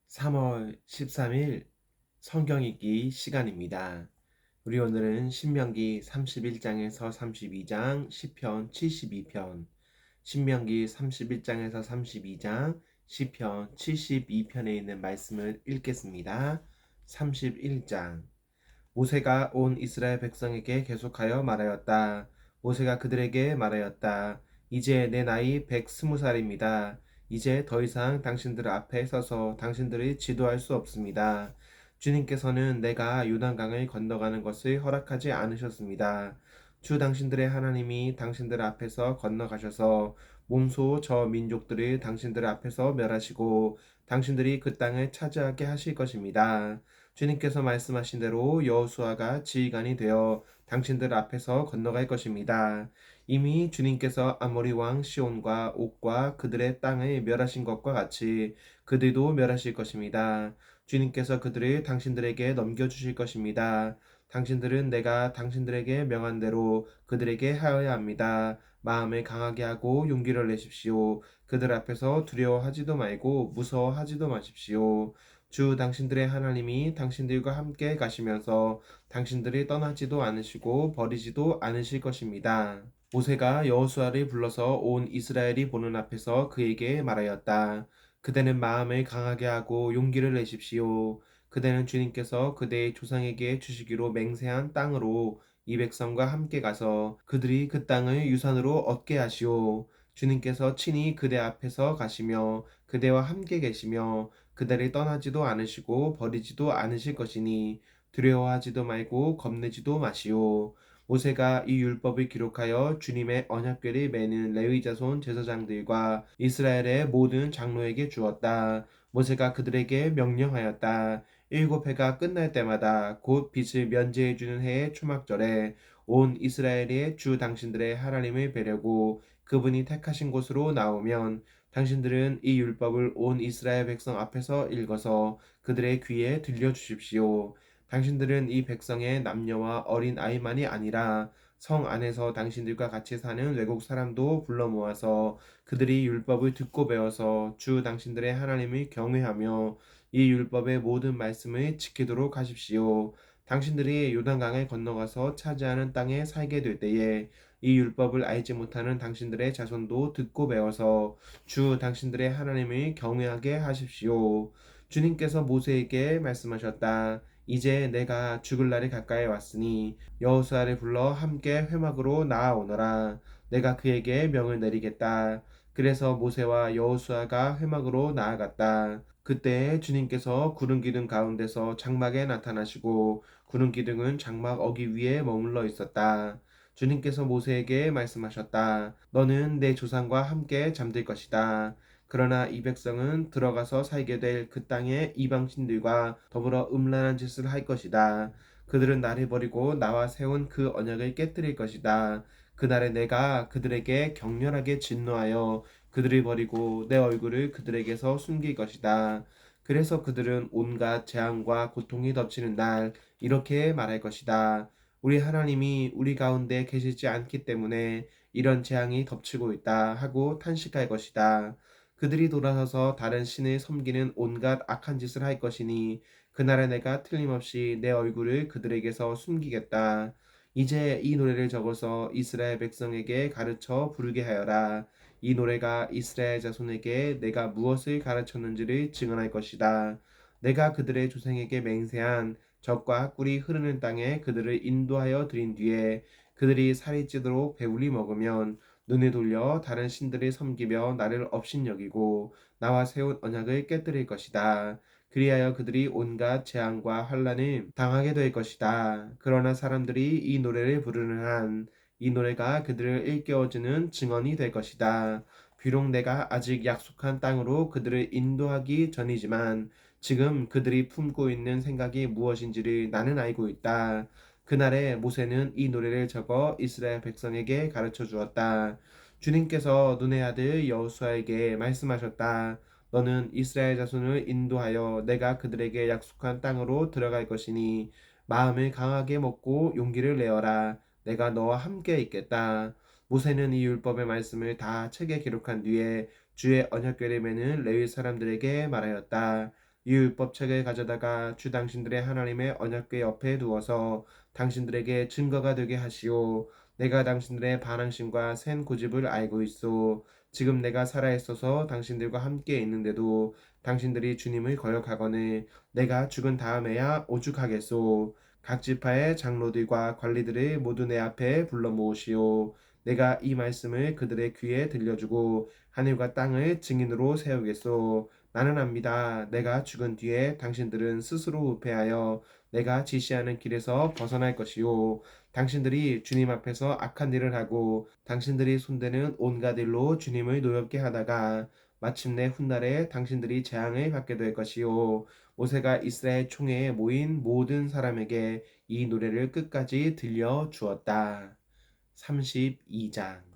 3월 13일 성경 읽기 시간입니다. 우리 오늘은 신명기 31장에서 32장, 시편 72편, 신명기 31장에서 32장, 시편 72편에 있는 말씀을 읽겠습니다. 31장. 모세가 온 이스라엘 백성에게 계속하여 말하였다. 모세가 그들에게 말하였다. 이제 내 나이 120살입니다. 이제 더 이상 당신들 앞에 서서 당신들을 지도할 수 없습니다. 주님께서는 내가 요단강을 건너가는 것을 허락하지 않으셨습니다. 주 당신들의 하나님이 당신들 앞에서 건너가셔서 몸소 저 민족들을 당신들 앞에서 멸하시고 당신들이 그 땅을 차지하게 하실 것입니다. 주님께서 말씀하신 대로 여호수아가 지휘관이 되어 당신들 앞에서 건너갈 것입니다. 이미 주님께서 아모리 왕 시온과 옥과 그들의 땅을 멸하신 것과 같이 그들도 멸하실 것입니다. 주님께서 그들을 당신들에게 넘겨주실 것입니다. 당신들은 내가 당신들에게 명한 대로 그들에게 하여야 합니다. 마음을 강하게 하고 용기를 내십시오. 그들 앞에서 두려워하지도 말고 무서워하지도 마십시오. 주 당신들의 하나님이 당신들과 함께 가시면서 당신들이 떠나지도 않으시고 버리지도 않으실 것입니다. 모세가 여호수아를 불러서 온 이스라엘이 보는 앞에서 그에게 말하였다. 그대는 마음을 강하게 하고 용기를 내십시오. 그대는 주님께서 그대의 조상에게 주시기로 맹세한 땅으로 이 백성과 함께 가서 그들이 그 땅을 유산으로 얻게 하시오. 주님께서 친히 그대 앞에서 가시며 그대와 함께 계시며 그대를 떠나지도 않으시고 버리지도 않으실 것이니 두려워하지도 말고 겁내지도 마시오. 모세가 이 율법을 기록하여 주님의 언약궤를 매는 레위 자손 제사장들과 이스라엘의 모든 장로에게 주었다. 모세가 그들에게 명령하였다. 7해가 끝날 때마다 곧 빛을 면제해 주는 해의 초막절에 온 이스라엘의 주 당신들의 하나님을 뵈려고 그분이 택하신 곳으로 나오면 당신들은 이 율법을 온 이스라엘 백성 앞에서 읽어서 그들의 귀에 들려주십시오. 당신들은 이 백성의 남녀와 어린 아이만이 아니라 성 안에서 당신들과 같이 사는 외국 사람도 불러 모아서 그들이 율법을 듣고 배워서 주 당신들의 하나님을 경외하며 이 율법의 모든 말씀을 지키도록 하십시오. 당신들이 요단강을 건너가서 차지하는 땅에 살게 될 때에 이 율법을 알지 못하는 당신들의 자손도 듣고 배워서 주 당신들의 하나님을 경외하게 하십시오. 주님께서 모세에게 말씀하셨다. 이제 내가 죽을 날이 가까이 왔으니 여호수아를 불러 함께 회막으로 나아오너라. 내가 그에게 명을 내리겠다. 그래서 모세와 여호수아가 회막으로 나아갔다. 그때 주님께서 구름 기둥 가운데서 장막에 나타나시고 구름 기둥은 장막 어기 위에 머물러 있었다. 주님께서 모세에게 말씀하셨다. 너는 내 조상과 함께 잠들 것이다. 그러나 이 백성은 들어가서 살게 될 그 땅의 이방신들과 더불어 음란한 짓을 할 것이다. 그들은 나를 버리고 나와 세운 그 언약을 깨뜨릴 것이다. 그날에 내가 그들에게 격렬하게 진노하여 그들을 버리고 내 얼굴을 그들에게서 숨길 것이다. 그래서 그들은 온갖 재앙과 고통이 덮치는 날 이렇게 말할 것이다. 우리 하나님이 우리 가운데 계시지 않기 때문에 이런 재앙이 덮치고 있다 하고 탄식할 것이다. 그들이 돌아서서 다른 신을 섬기는 온갖 악한 짓을 할 것이니 그날에 내가 틀림없이 내 얼굴을 그들에게서 숨기겠다. 이제 이 노래를 적어서 이스라엘 백성에게 가르쳐 부르게 하여라. 이 노래가 이스라엘 자손에게 내가 무엇을 가르쳤는지를 증언할 것이다. 내가 그들의 조상에게 맹세한 젖과 꿀이 흐르는 땅에 그들을 인도하여 들인 뒤에 그들이 살이 찌도록 배불리 먹으면 눈을 돌려 다른 신들을 섬기며 나를 업신여기고 나와 세운 언약을 깨뜨릴 것이다. 그리하여 그들이 온갖 재앙과 환난을 당하게 될 것이다. 그러나 사람들이 이 노래를 부르는 한 이 노래가 그들을 일깨워주는 증언이 될 것이다. 비록 내가 아직 약속한 땅으로 그들을 인도하기 전이지만 지금 그들이 품고 있는 생각이 무엇인지를 나는 알고 있다. 그날에 모세는 이 노래를 적어 이스라엘 백성에게 가르쳐 주었다. 주님께서 눈의 아들 여호수아에게 말씀하셨다. 너는 이스라엘 자손을 인도하여 내가 그들에게 약속한 땅으로 들어갈 것이니 마음을 강하게 먹고 용기를 내어라. 내가 너와 함께 있겠다. 모세는 이 율법의 말씀을 다 책에 기록한 뒤에 주의 언약궤를 매는 레위 사람들에게 말하였다. 이 율법책을 가져다가 주 당신들의 하나님의 언약궤 옆에 두어서 당신들에게 증거가 되게 하시오. 내가 당신들의 반항심과 센 고집을 알고 있소. 지금 내가 살아있어서 당신들과 함께 있는데도 당신들이 주님을 거역하거늘 내가 죽은 다음에야 오죽하겠소. 각 지파의 장로들과 관리들을 모두 내 앞에 불러 모으시오. 내가 이 말씀을 그들의 귀에 들려주고 하늘과 땅을 증인으로 세우겠소. 나는 압니다. 내가 죽은 뒤에 당신들은 스스로 은폐하여 내가 지시하는 길에서 벗어날 것이요. 당신들이 주님 앞에서 악한 일을 하고 당신들이 손대는 온갖 일로 주님을 노엽게 하다가 마침내 훗날에 당신들이 재앙을 받게 될 것이요. 모세가 이스라엘 총회에 모인 모든 사람에게 이 노래를 끝까지 들려 주었다. 32장.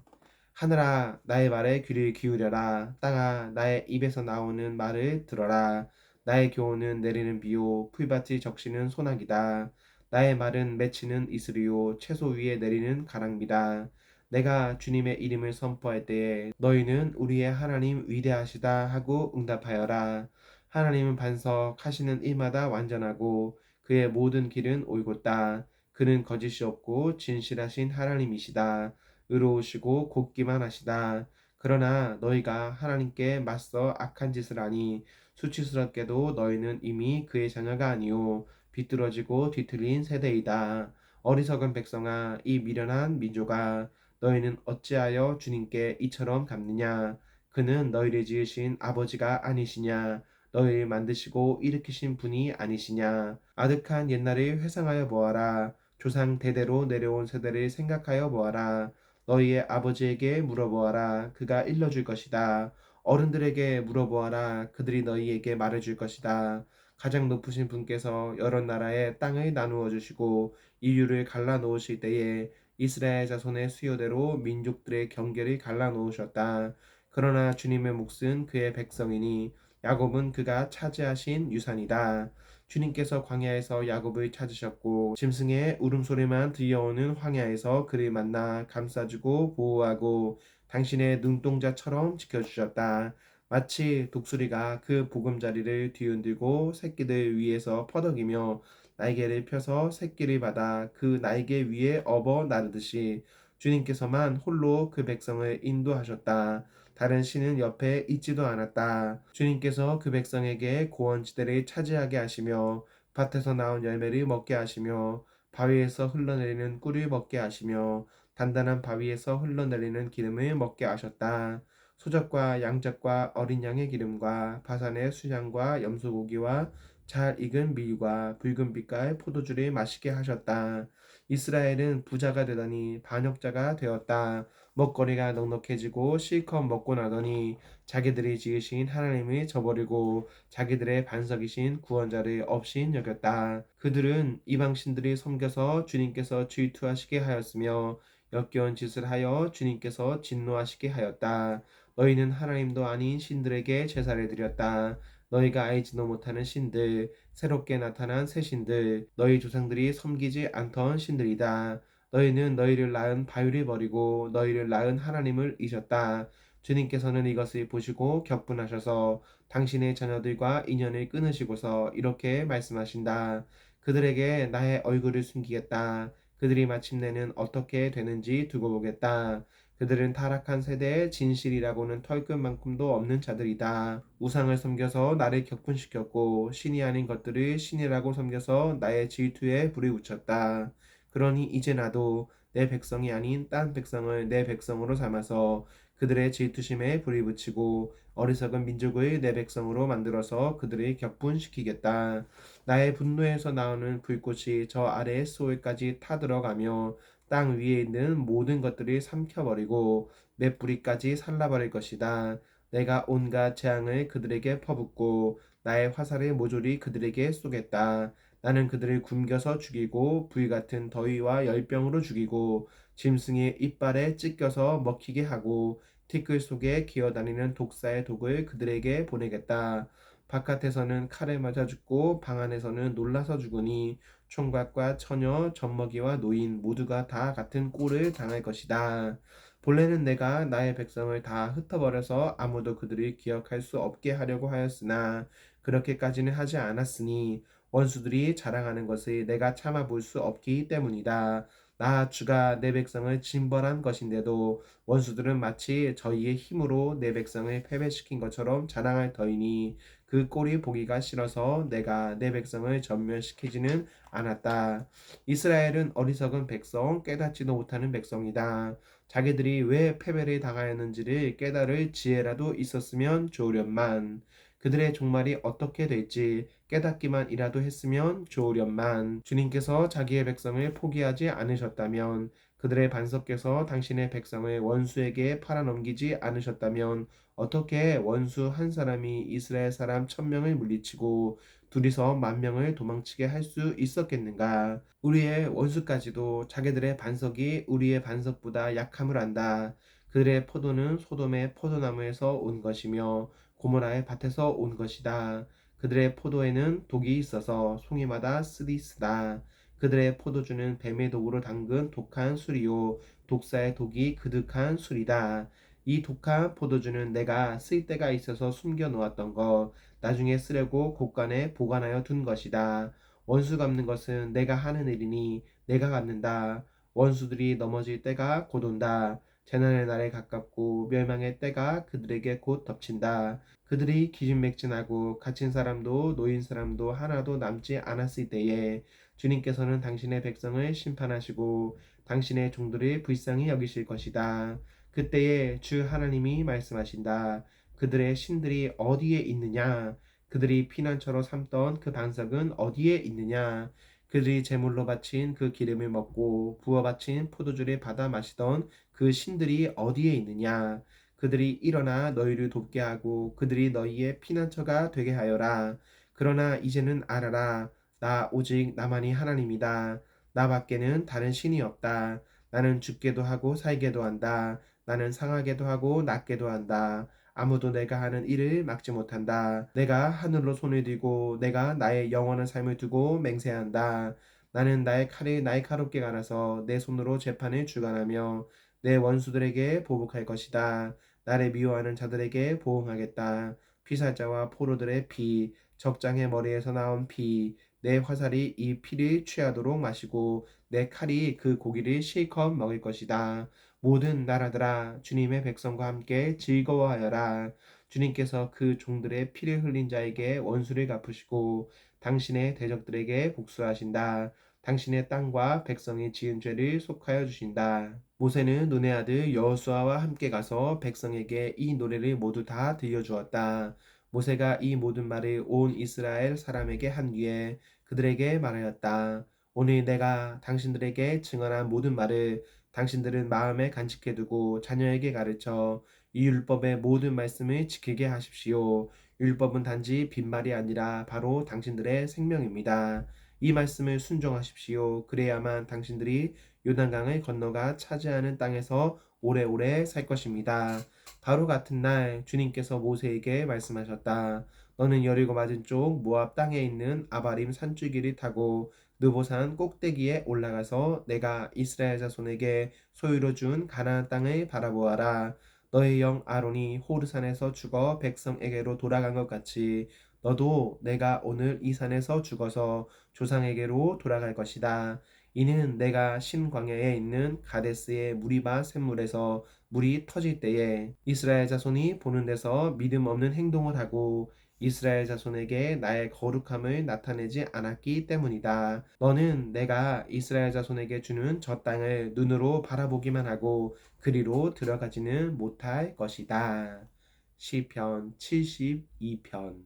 하늘아 나의 말에 귀를 기울여라. 땅아 나의 입에서 나오는 말을 들어라. 나의 교훈은 내리는 비요 풀밭이 적시는 소나기다. 나의 말은 맺히는 이슬이요 채소 위에 내리는 가랑비다. 내가 주님의 이름을 선포할 때에 너희는 우리의 하나님 위대하시다 하고 응답하여라. 하나님은 반석하시는 일마다 완전하고 그의 모든 길은 올곧다. 그는 거짓이 없고 진실하신 하나님이시다. 의로우시고 곱기만 하시다. 그러나 너희가 하나님께 맞서 악한 짓을 하니 수치스럽게도 너희는 이미 그의 자녀가 아니요 비뚤어지고 뒤틀린 세대이다. 어리석은 백성아 이 미련한 민족아 너희는 어찌하여 주님께 이처럼 갚느냐. 그는 너희를 지으신 아버지가 아니시냐. 너희를 만드시고 일으키신 분이 아니시냐. 아득한 옛날을 회상하여 보아라. 조상 대대로 내려온 세대를 생각하여 보아라. 너희의 아버지에게 물어보아라. 그가 일러줄 것이다. 어른들에게 물어보아라. 그들이 너희에게 말해줄 것이다. 가장 높으신 분께서 여러 나라의 땅을 나누어 주시고 인류를 갈라 놓으실 때에 이스라엘 자손의 수요대로 민족들의 경계를 갈라 놓으셨다. 그러나 주님의 몫은 그의 백성이니 야곱은 그가 차지하신 유산이다. 주님께서 광야에서 야곱을 찾으셨고 짐승의 울음소리만 들려오는 황야에서 그를 만나 감싸주고 보호하고 당신의 눈동자처럼 지켜주셨다. 마치 독수리가 그 보금자리를 뒤흔들고 새끼들 위에서 퍼덕이며 날개를 펴서 새끼를 받아 그 날개 위에 업어 나르듯이 주님께서만 홀로 그 백성을 인도하셨다. 다른 신은 옆에 있지도 않았다. 주님께서 그 백성에게 고원지대를 차지하게 하시며 밭에서 나온 열매를 먹게 하시며 바위에서 흘러내리는 꿀을 먹게 하시며 단단한 바위에서 흘러내리는 기름을 먹게 하셨다. 소적과 양적과 어린 양의 기름과 바산의 수량과 염소고기와 잘 익은 밀과 붉은 빛깔 포도주를 마시게 하셨다. 이스라엘은 부자가 되더니 반역자가 되었다. 먹거리가 넉넉해지고 실컷 먹고 나더니 자기들이 지으신 하나님을 저버리고 자기들의 반석이신 구원자를 없이 여겼다. 그들은 이방신들이 섬겨서 주님께서 질투하시게 하였으며 역겨운 짓을 하여 주님께서 진노하시게 하였다. 너희는 하나님도 아닌 신들에게 제사를 드렸다. 너희가 알지도 못하는 신들, 새롭게 나타난 새 신들, 너희 조상들이 섬기지 않던 신들이다. 너희는 너희를 낳은 바위를 버리고 너희를 낳은 하나님을 잊었다. 주님께서는 이것을 보시고 격분하셔서 당신의 자녀들과 인연을 끊으시고서 이렇게 말씀하신다. 그들에게 나의 얼굴을 숨기겠다. 그들이 마침내는 어떻게 되는지 두고 보겠다. 그들은 타락한 세대의 진실이라고는 털끝만큼도 없는 자들이다. 우상을 섬겨서 나를 격분시켰고 신이 아닌 것들을 신이라고 섬겨서 나의 질투에 불을 붙였다. 그러니 이제 나도 내 백성이 아닌 딴 백성을 내 백성으로 삼아서 그들의 질투심에 불을 붙이고 어리석은 민족을 내 백성으로 만들어서 그들을 격분시키겠다. 나의 분노에서 나오는 불꽃이 저 아래의 소울까지 타들어가며 땅 위에 있는 모든 것들을 삼켜버리고 맷뿌리까지 살라버릴 것이다. 내가 온갖 재앙을 그들에게 퍼붓고 나의 화살을 모조리 그들에게 쏘겠다. 나는 그들을 굶겨서 죽이고 불같은 더위와 열병으로 죽이고 짐승의 이빨에 찢겨서 먹히게 하고 티끌 속에 기어다니는 독사의 독을 그들에게 보내겠다. 바깥에서는 칼에 맞아 죽고 방 안에서는 놀라서 죽으니 총각과 처녀, 젖먹이와 노인 모두가 다 같은 꼴을 당할 것이다. 본래는 내가 나의 백성을 다 흩어버려서 아무도 그들을 기억할 수 없게 하려고 하였으나 그렇게까지는 하지 않았으니 원수들이 자랑하는 것을 내가 참아볼 수 없기 때문이다. 나 주가 내 백성을 징벌한 것인데도 원수들은 마치 저희의 힘으로 내 백성을 패배시킨 것처럼 자랑할 터이니 그 꼴이 보기가 싫어서 내가 내 백성을 전멸시키지는 않았다. 이스라엘은 어리석은 백성, 깨닫지도 못하는 백성이다. 자기들이 왜 패배를 당하였는지를 깨달을 지혜라도 있었으면 좋으련만. 그들의 종말이 어떻게 될지 깨닫기만이라도 했으면 좋으련만. 주님께서 자기의 백성을 포기하지 않으셨다면, 그들의 반석께서 당신의 백성을 원수에게 팔아넘기지 않으셨다면 어떻게 원수 한 사람이 이스라엘 사람 1,000명을 물리치고 둘이서 10,000명을 도망치게 할 수 있었겠는가? 우리의 원수까지도 자기들의 반석이 우리의 반석보다 약함을 안다. 그들의 포도는 소돔의 포도나무에서 온 것이며 고모라의 밭에서 온 것이다. 그들의 포도에는 독이 있어서 송이마다 쓰디쓰다. 그들의 포도주는 뱀의 독으로 담근 독한 술이요 독사의 독이 그득한 술이다. 이 독한 포도주는 내가 쓸 때가 있어서 숨겨 놓았던 것, 나중에 쓰려고 곳간에 보관하여 둔 것이다. 원수 갚는 것은 내가 하는 일이니 내가 갚는다. 원수들이 넘어질 때가 곧 온다. 재난의 날에 가깝고 멸망의 때가 그들에게 곧 덮친다. 그들이 기진맥진하고 갇힌 사람도 노인 사람도 하나도 남지 않았을 때에 주님께서는 당신의 백성을 심판하시고 당신의 종들을 불쌍히 여기실 것이다. 그때에 주 하나님이 말씀하신다. 그들의 신들이 어디에 있느냐? 그들이 피난처로 삼던 그 반석은 어디에 있느냐? 그들이 제물로 바친 그 기름을 먹고 부어 바친 포도주를 받아 마시던 그 신들이 어디에 있느냐? 그들이 일어나 너희를 돕게 하고 그들이 너희의 피난처가 되게 하여라. 그러나 이제는 알아라. 나 오직 나만이 하나님이다. 나 밖에는 다른 신이 없다. 나는 죽게도 하고 살게도 한다. 나는 상하게도 하고 낫게도 한다. 아무도 내가 하는 일을 막지 못한다. 내가 하늘로 손을 들고 내가 나의 영원한 삶을 두고 맹세한다. 나는 나의 칼을 날카롭게 갈아서 내 손으로 재판을 주관하며 내 원수들에게 보복할 것이다. 나를 미워하는 자들에게 보응하겠다. 피살자와 포로들의 피, 적장의 머리에서 나온 피, 내 화살이 이 피를 취하도록 마시고 내 칼이 그 고기를 실컷 먹을 것이다. 모든 나라들아 주님의 백성과 함께 즐거워하여라. 주님께서 그 종들의 피를 흘린 자에게 원수를 갚으시고 당신의 대적들에게 복수하신다. 당신의 땅과 백성이 지은 죄를 속하여 주신다. 모세는 눈의 아들 여호수아와 함께 가서 백성에게 이 노래를 모두 다 들려주었다. 모세가 이 모든 말을 온 이스라엘 사람에게 한 뒤에 그들에게 말하였다. 오늘 내가 당신들에게 증언한 모든 말을 당신들은 마음에 간직해두고 자녀에게 가르쳐 이 율법의 모든 말씀을 지키게 하십시오. 율법은 단지 빈말이 아니라 바로 당신들의 생명입니다. 이 말씀을 순종하십시오. 그래야만 당신들이 요단강을 건너가 차지하는 땅에서 오래오래 살 것입니다. 바로 같은 날 주님께서 모세에게 말씀하셨다. 너는 여리고 맞은쪽 모압 땅에 있는 아바림 산줄기를 타고 느보산 꼭대기에 올라가서 내가 이스라엘 자손에게 소유로 준 가나안 땅을 바라보아라. 너의 영 아론이 호르산에서 죽어 백성에게로 돌아간 것 같이 너도 내가 오늘 이 산에서 죽어서 조상에게로 돌아갈 것이다. 이는 내가 신광야에 있는 가데스의 무리바 샘물에서 물이 터질 때에 이스라엘 자손이 보는 데서 믿음 없는 행동을 하고 이스라엘 자손에게 나의 거룩함을 나타내지 않았기 때문이다. 너는 내가 이스라엘 자손에게 주는 저 땅을 눈으로 바라보기만 하고 그리로 들어가지는 못할 것이다. 시편 72편.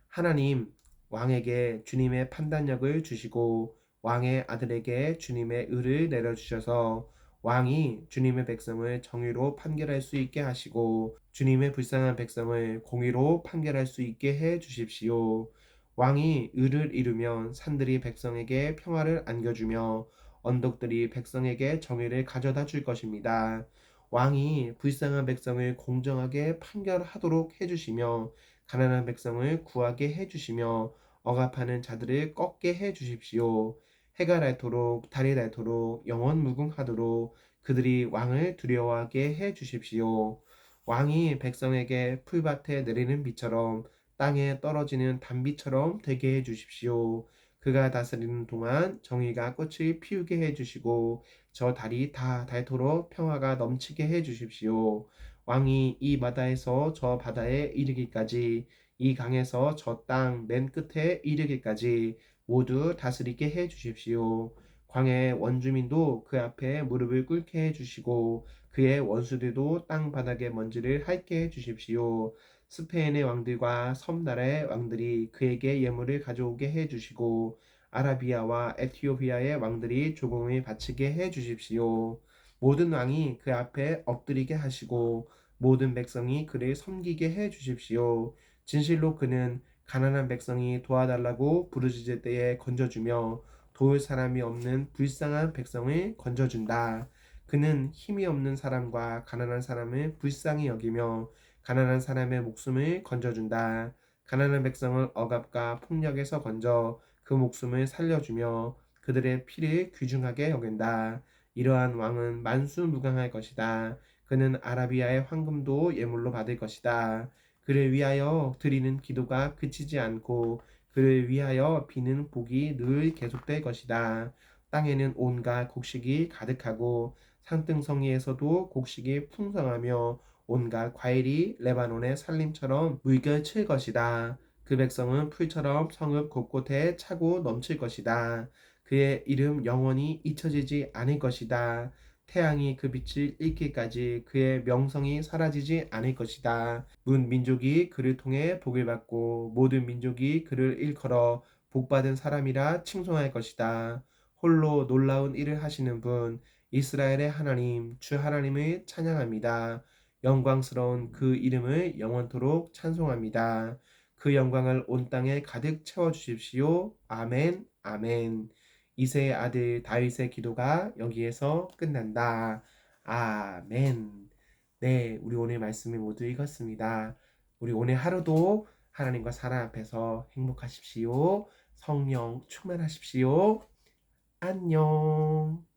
하나님, 왕에게 주님의 판단력을 주시고 왕의 아들에게 주님의 의를 내려주셔서 왕이 주님의 백성을 정의로 판결할 수 있게 하시고 주님의 불쌍한 백성을 공의로 판결할 수 있게 해 주십시오. 왕이 의를 이루면 산들이 백성에게 평화를 안겨주며 언덕들이 백성에게 정의를 가져다 줄 것입니다. 왕이 불쌍한 백성을 공정하게 판결하도록 해주시며 가난한 백성을 구하게 해주시며 억압하는 자들을 꺾게 해주십시오. 해가 닳도록 달이 닳도록 영원 무궁하도록 그들이 왕을 두려워하게 해주십시오. 왕이 백성에게 풀밭에 내리는 비처럼 땅에 떨어지는 단비처럼 되게 해 주십시오. 그가 다스리는 동안 정의가 꽃을 피우게 해 주시고 저 달이 다 닳도록 평화가 넘치게 해 주십시오. 왕이 이 바다에서 저 바다에 이르기까지 이 강에서 저 땅 맨 끝에 이르기까지 모두 다스리게 해 주십시오. 광야의 원주민도 그 앞에 무릎을 꿇게 해 주시고 그의 원수들도 땅 바닥의 먼지를 핥게 해 주십시오. 스페인의 왕들과 섬나라의 왕들이 그에게 예물을 가져오게 해 주시고 아라비아와 에티오피아의 왕들이 조공을 바치게 해 주십시오. 모든 왕이 그 앞에 엎드리게 하시고 모든 백성이 그를 섬기게 해 주십시오. 진실로 그는 가난한 백성이 도와달라고 부르짖을 때에 건져주며 도울 사람이 없는 불쌍한 백성을 건져준다. 그는 힘이 없는 사람과 가난한 사람을 불쌍히 여기며 가난한 사람의 목숨을 건져준다. 가난한 백성을 억압과 폭력에서 건져 그 목숨을 살려주며 그들의 피를 귀중하게 여긴다. 이러한 왕은 만수무강할 것이다. 그는 아라비아의 황금도 예물로 받을 것이다. 그를 위하여 드리는 기도가 그치지 않고 그를 위하여 비는 복이 늘 계속될 것이다. 땅에는 온갖 곡식이 가득하고 산등성이에서도 곡식이 풍성하며 온갖 과일이 레바논의 산림처럼 물결칠 것이다. 그 백성은 풀처럼 성읍 곳곳에 차고 넘칠 것이다. 그의 이름 영원히 잊혀지지 않을 것이다. 태양이 그 빛을 잃기까지 그의 명성이 사라지지 않을 것이다. 문 민족이 그를 통해 복을 받고 모든 민족이 그를 일컬어 복받은 사람이라 칭송할 것이다. 홀로 놀라운 일을 하시는 분 이스라엘의 하나님 주 하나님을 찬양합니다. 영광스러운 그 이름을 영원토록 찬송합니다. 그 영광을 온 땅에 가득 채워 주십시오. 아멘. 아멘. 이새의 아들 다윗의 기도가 여기에서 끝난다. 아멘. 네, 우리 오늘 말씀을 모두 읽었습니다. 우리 오늘 하루도 하나님과 사랑 앞에서 행복하십시오. 성령 충만하십시오. 안녕.